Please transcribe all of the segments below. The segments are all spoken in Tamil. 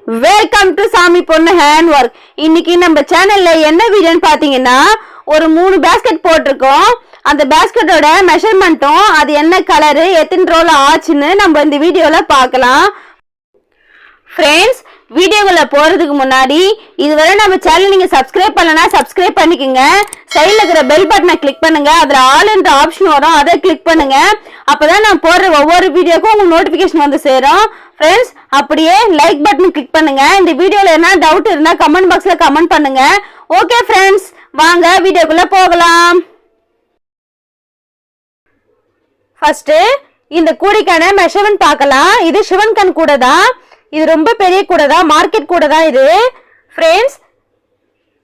Welcome to Samiponnu Handwork. இன்னைக்கு நம்ம சேனல்ல என்ன வீடியோன்னு பாத்தீங்கன்னா ஒரு 3 பேஸ்கெட் போட்டிருக்கோம். அந்த பேஸ்கெட்டோட மெஷர்மெண்ட்டும் அது என்ன கலர் எத்தனை ரோல் ஆச்சுன்னு நம்ம இந்த வீடியோல பார்க்கலாம். ஃப்ரெண்ட்ஸ், வீடியோக்குள்ள போறதுக்கு முன்னாடி இதுவரை நம்ம சேனல் நீங்க சப்ஸ்கிரைப் பண்ணலனா சப்ஸ்கிரைப் பண்ணிக்கங்க. சைடுல இருக்கிற பெல் பட்டனை கிளிக் பண்ணுங்க. அதுல ஆல் என்ற ஆப்ஷன் வரும், அதை கிளிக் பண்ணுங்க. அப்பதான் நான் போடுற ஒவ்வொரு வீடியோக்கும் உங்களுக்கு நோட்டிபிகேஷன் வந்து சேரும். ஃப்ரெண்ட்ஸ், அப்படியே லைக் பட்டன் கிளிக் பண்ணுங்க. இந்த வீடியோல என்ன டவுட் இருந்தா கமெண்ட் பாக்ஸ்ல கமெண்ட் பண்ணுங்க. ஓகே ஃப்ரெண்ட்ஸ், வாங்க வீடியோக்குள்ள போகலாம். ஃபர்ஸ்ட் இந்த கூடைக்கான மெஷர்மென்ட் பார்க்கலாம். இது சிவன் கண் கூடை தான். இது ரொம்ப பெரிய கூடை தான், மார்க்கெட் கூடை தான் இது. ஃப்ரெண்ட்ஸ்,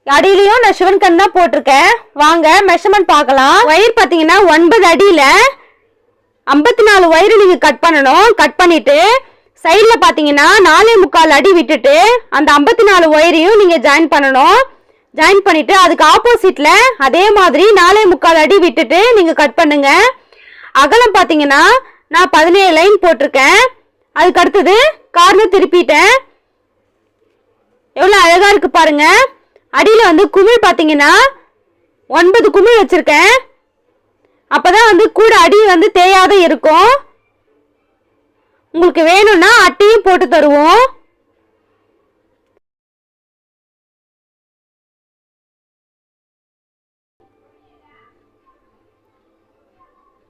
அடியிலையும் நான் சிவன் கண் தான் போட்டிருக்கேன். வாங்க மெஷர்மென்ட் பார்க்கலாம். வயர் பார்த்தீங்கன்னா 9 அடியில 54 வயர் நீங்க கட் பண்ணணும். கட் பண்ணிட்டு சைட்ல பாத்தீங்கன்னா 4.25 அடி விட்டுட்டு அந்த 54 வயரையும் நீங்க ஜாயின் பண்ணணும். ஜாயின் பண்ணிட்டு அதுக்கு ஆப்போசிட்ல அதே மாதிரி 4.25 அடி விட்டுட்டு நீங்க கட் பண்ணுங்க. அகலம் பாத்தீங்கன்னா நான் 17 லைன் போட்டிருக்கேன். அதுக்கு அடுத்தது கார்னர் திருப்பிட்டேன். எவ்வளவு அழகா இருக்கு பாருங்க. அடியில வந்து குமிழ் பாத்தீங்கன்னா 9 குமிழ் வச்சிருக்கேன். அப்பதான் வந்து கூட அடி வந்து தேயாத இருக்கும். உங்களுக்கு வேணும்னா அட்டையும் போட்டு தருவோம்.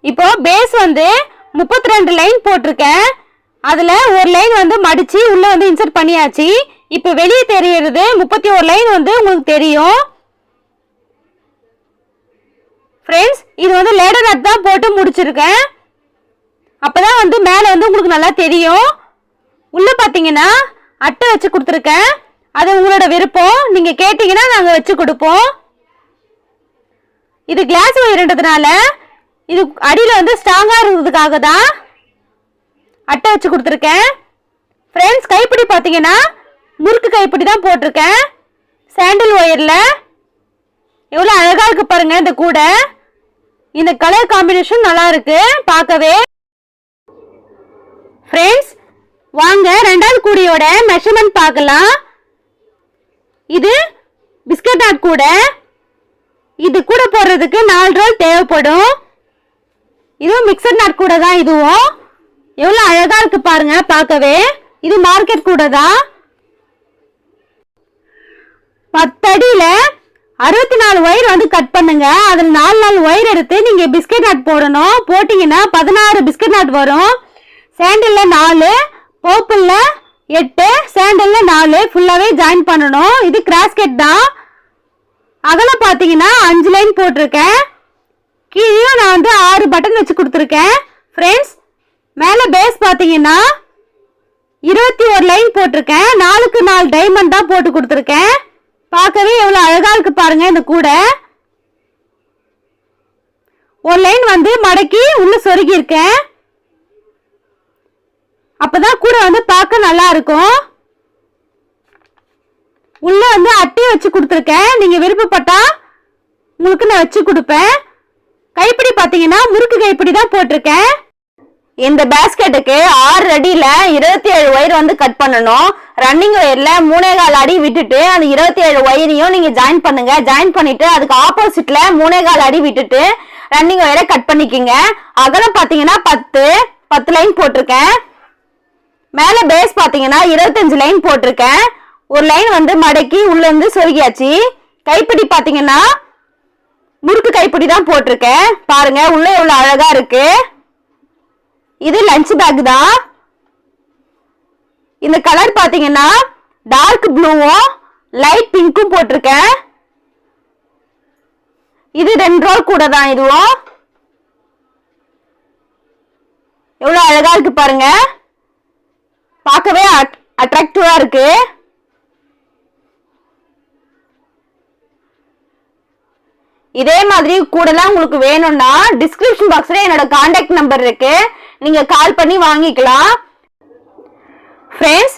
இப்போ பேஸ் வந்து 32 லைன் போட்டிருக்கேன். அதுல ஒரு லைன் வந்து மடிச்சு உள்ள வந்து இன்சர்ட் பண்ணியாச்சு. இப்போ வெளியே தெரியறது 31 லைன் வந்து உங்களுக்கு தெரியும். ஃப்ரெண்ட்ஸ், இது வந்து லேடர் நட் தான் போட்டு முடிச்சிருக்கேன். அப்பதான் வந்து மேல வந்து உங்களுக்கு நல்லா தெரியும். உள்ள பாத்தீங்கன்னா அட்டை வச்சு கொடுத்துருக்கேன். அது உங்களோட விருப்பம், நீங்க கேட்டீங்கன்னா நாங்க வச்சு கொடுப்போம். இது கிளாஸ் ஒயர்ன்றதுனால இது அடியில வந்து ஸ்ட்ராங்கா இருக்கிறதுக்காக தான் அட்டை வச்சு கொடுத்துருக்கேன். ஃப்ரெண்ட்ஸ், கைப்பிடி பாத்தீங்கன்னா முறுக்கு கைப்பிடி தான் போட்டிருக்கேன். சாண்டில் ஒயர்ல எவ்வளவு அழகா இருக்கு பாருங்க. இந்த கூடை இந்த கலர் காம்பினேஷன் நல்லா இருக்கு பார்க்கவே. ஃப்ரெண்ட்ஸ், வாங்க ரெண்டாவது கூடையோட மெஷர்மென்ட் பார்க்கலாம். இது பிஸ்கட் நாட் கூடை. இது கூட போடுறதுக்கு 4 ரோல் தேவைப்படும். இதுவும் மிக்சர் நாட் கூடை தான். இதுவும் எவ்வளவு அழகா இருக்கு பாருங்க பார்க்கவே. இது மார்க்கெட் கூடை தான். 10 அடியில 64 வயர் வந்து கட் பண்ணுங்க. அதுல 4 வயர் எடுத்து நீங்க பிஸ்கட் நாட் போடணும். போட்டீங்கன்னா 16 பிஸ்கட் நாட் வரும். சாண்டல்ல 4, பர்பிள்ல 8, சாண்டல்ல 4 ஃபுல்லாவே ஜாயின் பண்ணணும். இது கிராஸ்கெட் தான். அகலம் பாத்தீங்கன்னா 5 லைன் போட்டிருக்கேன். கீழே நான் வந்து 6 பட்டன் வச்சு கொடுத்துருக்கேன். ஃப்ரெண்ட்ஸ், மேல பேஸ் பாத்தீங்கன்னா 21 லைன் போட்டிருக்கேன். 4க்கு 4 டைமண்ட் தான் போட்டு கொடுத்துருக்கேன். பார்க்கவே எவ்வளவு அழகா இருக்கு பாருங்க. இந்த கூடை ஒரு லைன் வந்து மடக்கி உள்ள சொருகி இருக்கேன். அப்பதான் கூட வந்து பார்க்க நல்லா இருக்கும். உள்ள வந்து அட்டையை வச்சு கொடுத்துருக்கேன். நீங்க விருப்பப்பட்டா உங்களுக்கு நான் வச்சு கொடுப்பேன். கைப்பிடி பாத்தீங்கன்னா முறுக்கு கைப்பிடி தான் போட்டிருக்கேன். இந்த பேஸ்கெட்டுக்கு 6 அடியில 27 வயர் வந்து கட் பண்ணணும். ரன்னிங் வயர்ல 3.25 அடி விட்டுட்டு அந்த 27 வயரையும் நீங்க ஜாயின் பண்ணுங்க. ஜாயின் பண்ணிட்டு அதுக்கு ஆப்போசிட்ல 3.25 அடி விட்டுட்டு ரன்னிங் வயரை கட் பண்ணிக்கங்க. அகலம் பாத்தீங்கன்னா 10 லைன் போட்டிருக்கேன். மேல பேஸ் பாத்தீங்கன்னா 25 லைன் போட்டிருக்கேன். ஒரு லைன் வந்து மடக்கி உள்ள இருந்து சொருகியாச்சு. கைப்பிடி பாத்தீங்கன்னா முறுக்கு கைப்பிடி தான் போட்டிருக்கேன். பாருங்க உள்ள எவ்வளவு அழகா இருக்கு. இது லஞ்ச் பேக் தான். இந்த கலர் பாத்தீங்கன்னா டார்க் ப்ளூவும் லைட் பிங்க்கும் போட்டிருக்கேன். இது 2 ரோல் கூட தான். இதுவும் எவ்வளவு அழகா இருக்கு பாருங்க. பார்க்கவே அட்ராக்டிவா இருக்கு. இதே மாதிரி கூடலாம் உங்களுக்கு வேணும்னா டிஸ்கிரிப்ஷன் பாக்ஸ்ல என்னோட கான்டாக்ட் நம்பர் இருக்கு, நீங்க கால் பண்ணி வாங்கிக்கலாம். ஃப்ரெண்ட்ஸ்,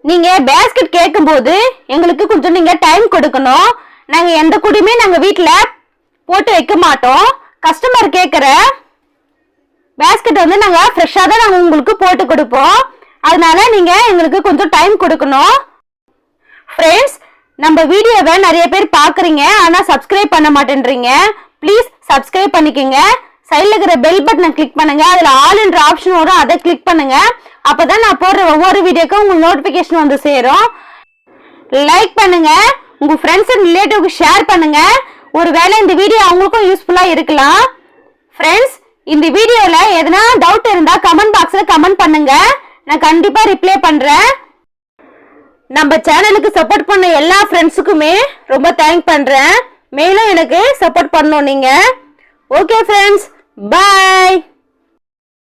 நீங்க பேஸ்கெட் கேட்கும்போது எங்களுக்கு கொஞ்சம் நீங்க டைம் கொடுக்கணும். நாங்க எந்த கூடையுமே நாங்க வீட்டுல போட்டு வைக்க மாட்டோம். கஸ்டமர் கேட்கிற பேஸ்கெட் வந்து நாங்க ஃப்ரெஷ்ஷா தான் நாங்க உங்களுக்கு போட்டு கொடுப்போம். அதனால நீங்க எங்களுக்கு கொஞ்சம் டைம் கொடுக்கணும். ஃப்ரெண்ட்ஸ், நம்ம வீடியோவை நிறைய பேர் பாக்குறீங்க, ஆனா சப்ஸ்கிரைப் பண்ண மாட்டேன்றீங்க. ப்ளீஸ் சப்ஸ்கிரைப் பண்ணிக்கங்க. சைடுல இருக்கிற பெல் பட்டனை கிளிக் பண்ணுங்க. அதுல ஆல்ன்ற ஆப்ஷன் வரும், அதை கிளிக் பண்ணுங்க. அப்பதான் நான் போடுற ஒவ்வொரு வீடியோக்கும் உங்களுக்கு நோட்டிபிகேஷன் வந்து சேரும். லைக் பண்ணுங்க, உங்க ஃப்ரெண்ட்ஸ் அண்ட் ரிலேட்டிவ்க்கு ஷேர் பண்ணுங்க. ஒருவேளை இந்த வீடியோ அவங்களுக்கும் யூஸ்ஃபுல்லா இருக்கலாம். ஃப்ரெண்ட்ஸ், இந்த வீடியோல எதனா டவுட் இருந்தா கமெண்ட் பாக்ஸ்ல கமெண்ட் பண்ணுங்க. நான் கண்டிப்பா ரிப்ளை பண்றேன். நம்ம சேனலுக்கு சப்போர்ட் பண்ண எல்லா ஃப்ரெண்ட்ஸுக்குமே ரொம்ப தேங்க் பண்றேன். மேலும் எனக்கு சப்போர்ட் பண்ணணும் நீங்க. Okay friends, by.